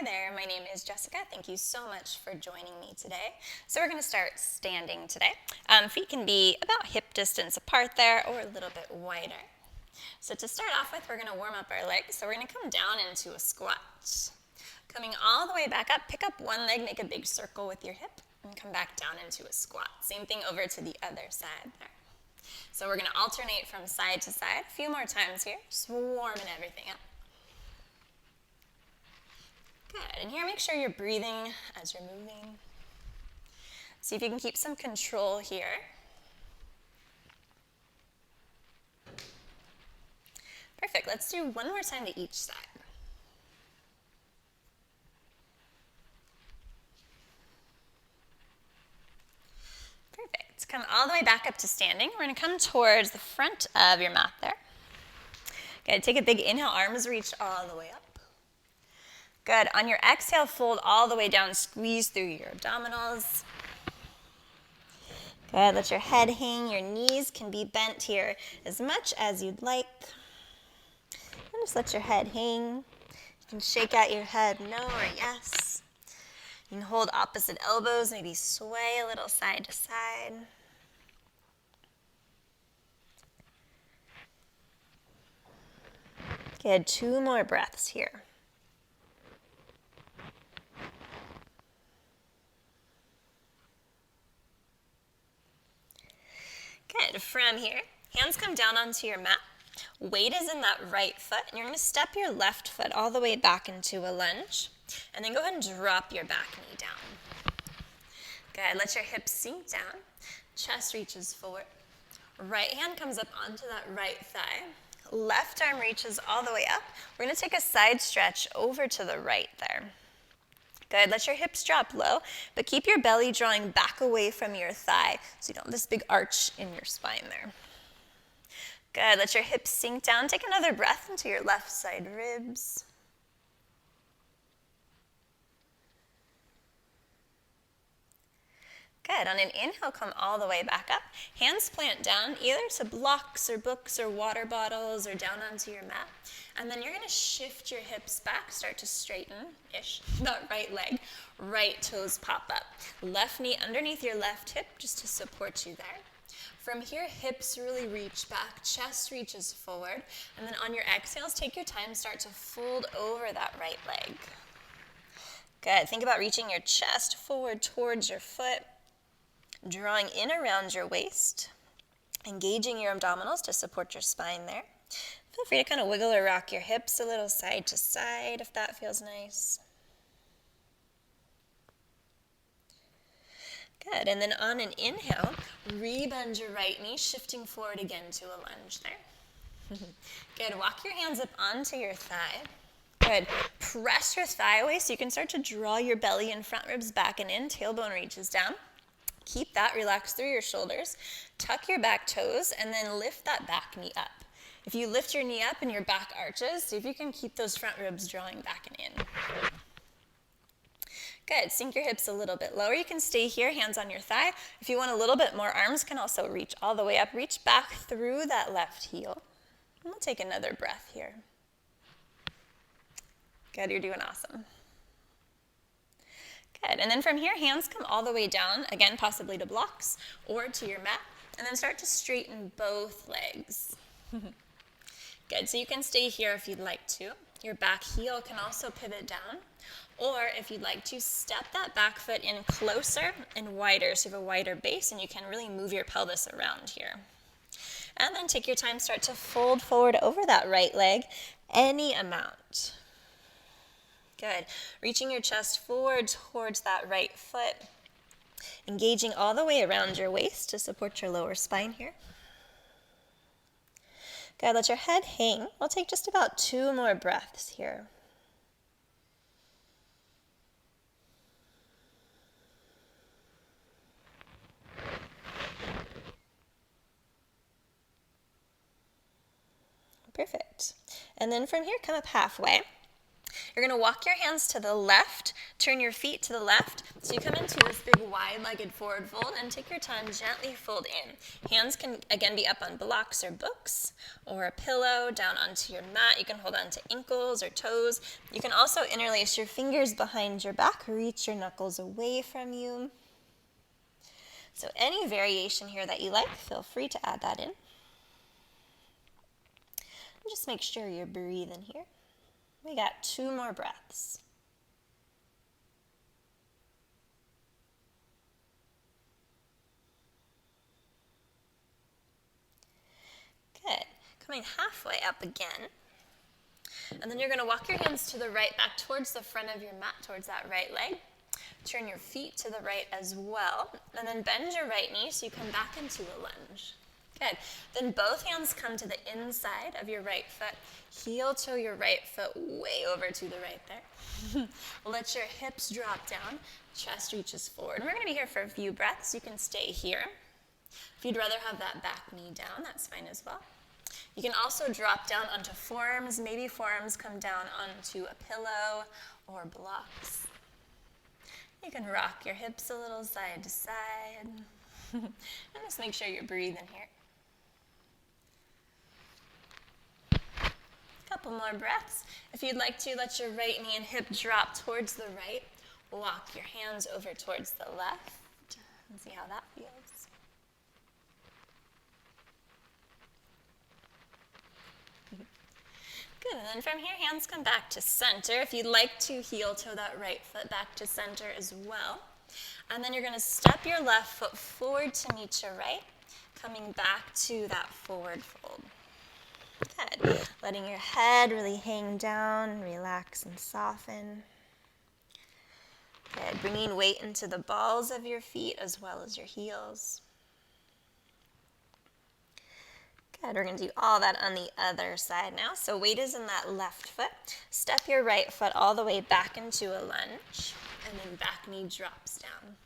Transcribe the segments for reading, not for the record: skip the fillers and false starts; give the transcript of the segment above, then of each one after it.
Hi there, my name is Jessica. Thank you so much for joining me today. So we're going to start standing today. Feet can be about hip distance apart there or a little bit wider. So to start off with, we're going to warm up our legs. So we're going to come down into a squat. Coming all the way back up, pick up one leg, make a big circle with your hip, and come back down into a squat. Same thing over to the other side there. So we're going to alternate from side to side a few more times here, just warming everything up. Good, and here make sure you're breathing as you're moving. See if you can keep some control here. Perfect, let's do one more time to each side. Perfect, come all the way back up to standing. We're gonna come towards the front of your mat there. Good, take a big inhale, arms reach all the way up. Good, on your exhale, fold all the way down, squeeze through your abdominals. Good, let your head hang, your knees can be bent here as much as you'd like. And just let your head hang. You can shake out your head, no or yes. You can hold opposite elbows, maybe sway a little side to side. Good, 2 more breaths here. Good, from here, hands come down onto your mat. Weight is in that right foot, and you're going to step your left foot all the way back into a lunge. And then go ahead and drop your back knee down. Good, let your hips sink down. Chest reaches forward. Right hand comes up onto that right thigh. Left arm reaches all the way up. We're going to take a side stretch over to the right there. Good, let your hips drop low, but keep your belly drawing back away from your thigh so you don't have this big arch in your spine there. Good, let your hips sink down. Take another breath into your left side ribs. Good, on an inhale, come all the way back up. Hands plant down, either to blocks or books or water bottles or down onto your mat. And then you're gonna shift your hips back, start to straighten-ish, that right leg. Right toes pop up. Left knee underneath your left hip just to support you there. From here, hips really reach back, chest reaches forward, and then on your exhales, take your time, start to fold over that right leg. Good, think about reaching your chest forward towards your foot, drawing in around your waist, engaging your abdominals to support your spine there. Feel free to kind of wiggle or rock your hips a little side to side if that feels nice. Good, and then on an inhale, rebend your right knee, shifting forward again to a lunge there. Good, walk your hands up onto your thigh. Good, press your thigh away so you can start to draw your belly and front ribs back and in, tailbone reaches down. Keep that relaxed through your shoulders. Tuck your back toes and then lift that back knee up. If you lift your knee up and your back arches, see if you can keep those front ribs drawing back and in. Good, sink your hips a little bit lower. You can stay here, hands on your thigh. If you want a little bit more, arms can also reach all the way up. Reach back through that left heel. And we'll take another breath here. Good, you're doing awesome. Good, and then from here, hands come all the way down, again, possibly to blocks or to your mat, and then start to straighten both legs. Good, so you can stay here if you'd like to. Your back heel can also pivot down, or if you'd like to, step that back foot in closer and wider, so you have a wider base, and you can really move your pelvis around here. And then take your time, start to fold forward over that right leg, any amount. Good. Reaching your chest forward towards that right foot. Engaging all the way around your waist to support your lower spine here. Good. Let your head hang. We'll take just about 2 more breaths here. Perfect. And then from here, come up halfway. You're going to walk your hands to the left, turn your feet to the left, so you come into this big wide-legged forward fold, and take your time, gently fold in. Hands can, again, be up on blocks or books, or a pillow, down onto your mat. You can hold on to ankles or toes. You can also interlace your fingers behind your back, reach your knuckles away from you. So any variation here that you like, feel free to add that in. And just make sure you're breathing here. We got 2 more breaths. Good. Coming halfway up again. And then you're going to walk your hands to the right, back towards the front of your mat, towards that right leg. Turn your feet to the right as well. And then bend your right knee so you come back into a lunge. Good. Then both hands come to the inside of your right foot. Heel toe your right foot way over to the right there. Let your hips drop down. Chest reaches forward. And we're going to be here for a few breaths. You can stay here. If you'd rather have that back knee down, that's fine as well. You can also drop down onto forearms. Maybe forearms come down onto a pillow or blocks. You can rock your hips a little side to side. And just make sure you're breathing here. Couple more breaths. If you'd like to, let your right knee and hip drop towards the right. Walk your hands over towards the left and see how that feels. Good, and then from here, hands come back to center. If you'd like to, heel toe that right foot back to center as well. And then you're going to step your left foot forward to meet your right, coming back to that forward fold. Good. Letting your head really hang down, relax and soften. Good. Bringing weight into the balls of your feet as well as your heels. Good. We're going to do all that on the other side now. So weight is in that left foot. Step your right foot all the way back into a lunge, and then back knee drops down.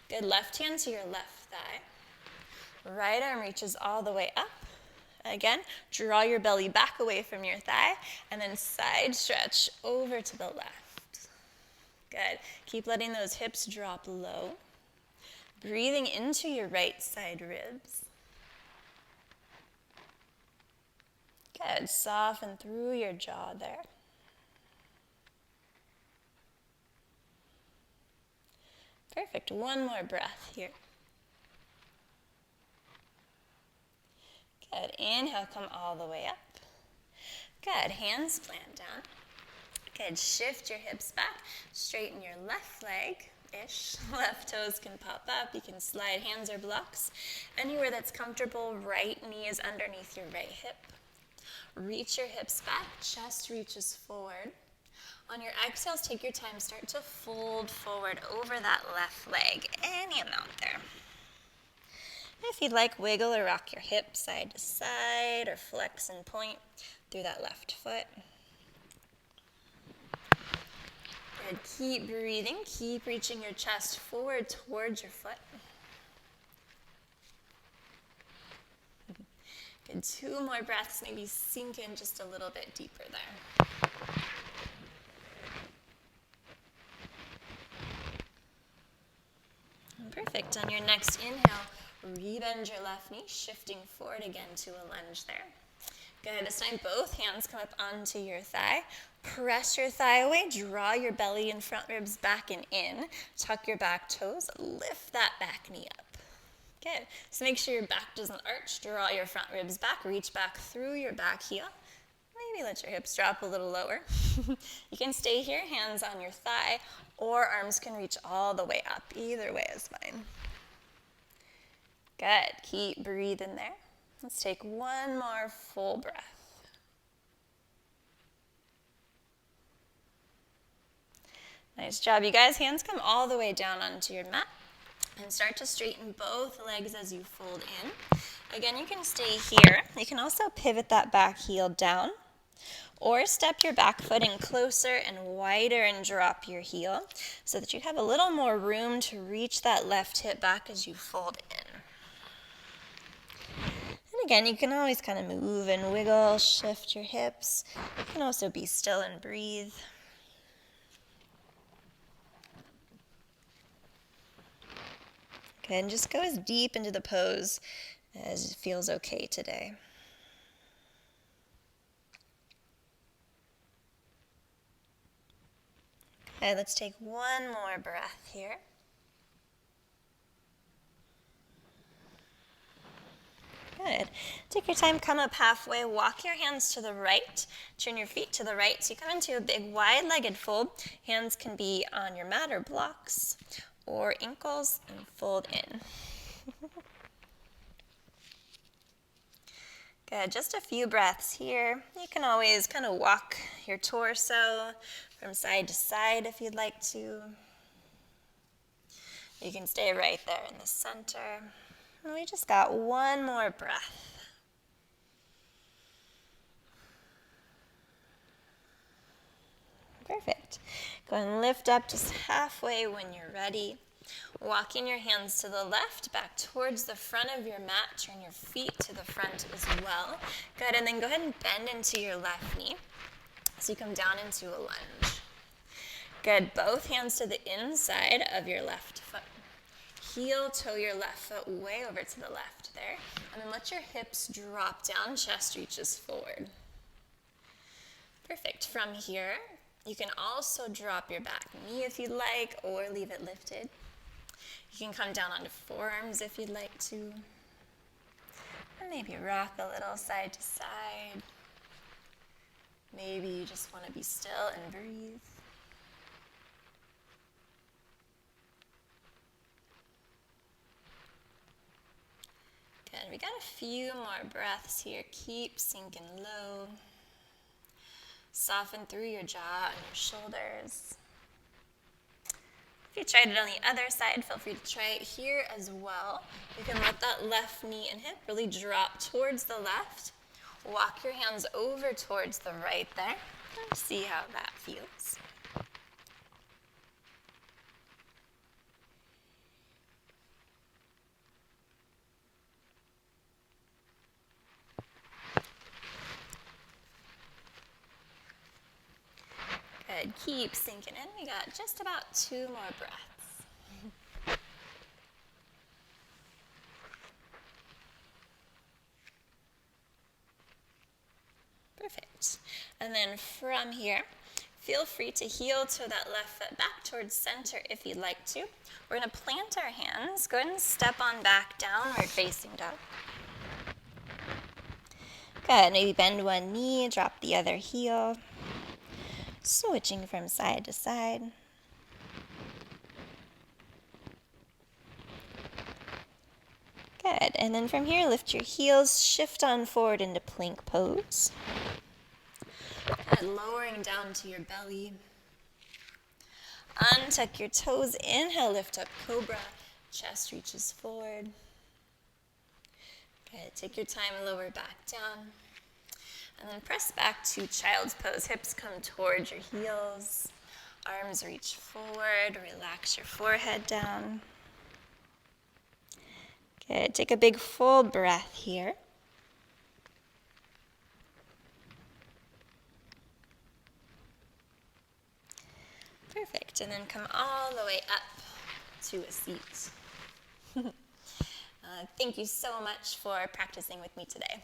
Good. Left hand to your left thigh. Right arm reaches all the way up. Again, draw your belly back away from your thigh, and then side stretch over to the left. Good. Keep letting those hips drop low. Breathing into your right side ribs. Good. Soften through your jaw there. Perfect. One more breath here. Good. Inhale, come all the way up. Good. Hands plant down. Good. Shift your hips back. Straighten your left leg-ish. Left toes can pop up. You can slide hands or blocks. Anywhere that's comfortable, right knee is underneath your right hip. Reach your hips back. Chest reaches forward. On your exhales, take your time. Start to fold forward over that left leg. Any amount there. If you'd like, wiggle or rock your hips side to side or flex and point through that left foot. Good. Keep breathing. Keep reaching your chest forward towards your foot. Good. 2 more breaths. Maybe sink in just a little bit deeper there. Perfect. On your next inhale, rebend your left knee, shifting forward again to a lunge there. Good. This time, both hands come up onto your thigh. Press your thigh away. Draw your belly and front ribs back and in. Tuck your back toes. Lift that back knee up. Good. So make sure your back doesn't arch. Draw your front ribs back. Reach back through your back heel. Maybe let your hips drop a little lower. You can stay here, hands on your thigh, or arms can reach all the way up. Either way is fine. Good. Keep breathing there. Let's take one more full breath. Nice job, you guys. Hands come all the way down onto your mat and start to straighten both legs as you fold in. Again, you can stay here. You can also pivot that back heel down or step your back foot in closer and wider and drop your heel so that you have a little more room to reach that left hip back as you fold in. And again, you can always kind of move and wiggle, shift your hips. You can also be still and breathe. Good, and just go as deep into the pose as feels okay today. Okay, let's take one more breath here. Good. Take your time, come up halfway, walk your hands to the right, turn your feet to the right. So you come into a big wide-legged fold. Hands can be on your mat or blocks or ankles, and fold in. Good, just a few breaths here. You can always kind of walk your torso from side to side if you'd like to. You can stay right there in the center. And we just got one more breath. Perfect. Go ahead and lift up just halfway when you're ready. Walking your hands to the left, back towards the front of your mat. Turn your feet to the front as well. Good, and then go ahead and bend into your left knee. So you come down into a lunge. Good, both hands to the inside of your left foot. Heel toe your left foot way over to the left there. And then let your hips drop down, chest reaches forward. Perfect. From here, you can also drop your back knee if you'd like, or leave it lifted. You can come down onto forearms if you'd like to. And maybe rock a little side to side. Maybe you just want to be still and breathe. Good, we got a few more breaths here. Keep sinking low. Soften through your jaw and your shoulders. If you tried it on the other side, feel free to try it here as well. You can let that left knee and hip really drop towards the left. Walk your hands over towards the right there. And see how that feels. Good, keep sinking in. We got just about 2 more breaths. Perfect. And then from here, feel free to heel toe that left foot back towards center if you'd like to. We're going to plant our hands. Go ahead and step on back, downward facing dog. Good, maybe bend one knee, drop the other heel. Switching from side to side. Good, and then from here, lift your heels, shift on forward into plank pose. Good, lowering down to your belly. Untuck your toes, inhale, lift up cobra, chest reaches forward. Good, take your time and lower back down. And then press back to child's pose. Hips come towards your heels. Arms reach forward. Relax your forehead down. Good. Take a big full breath here. Perfect. And then come all the way up to a seat. Thank you so much for practicing with me today.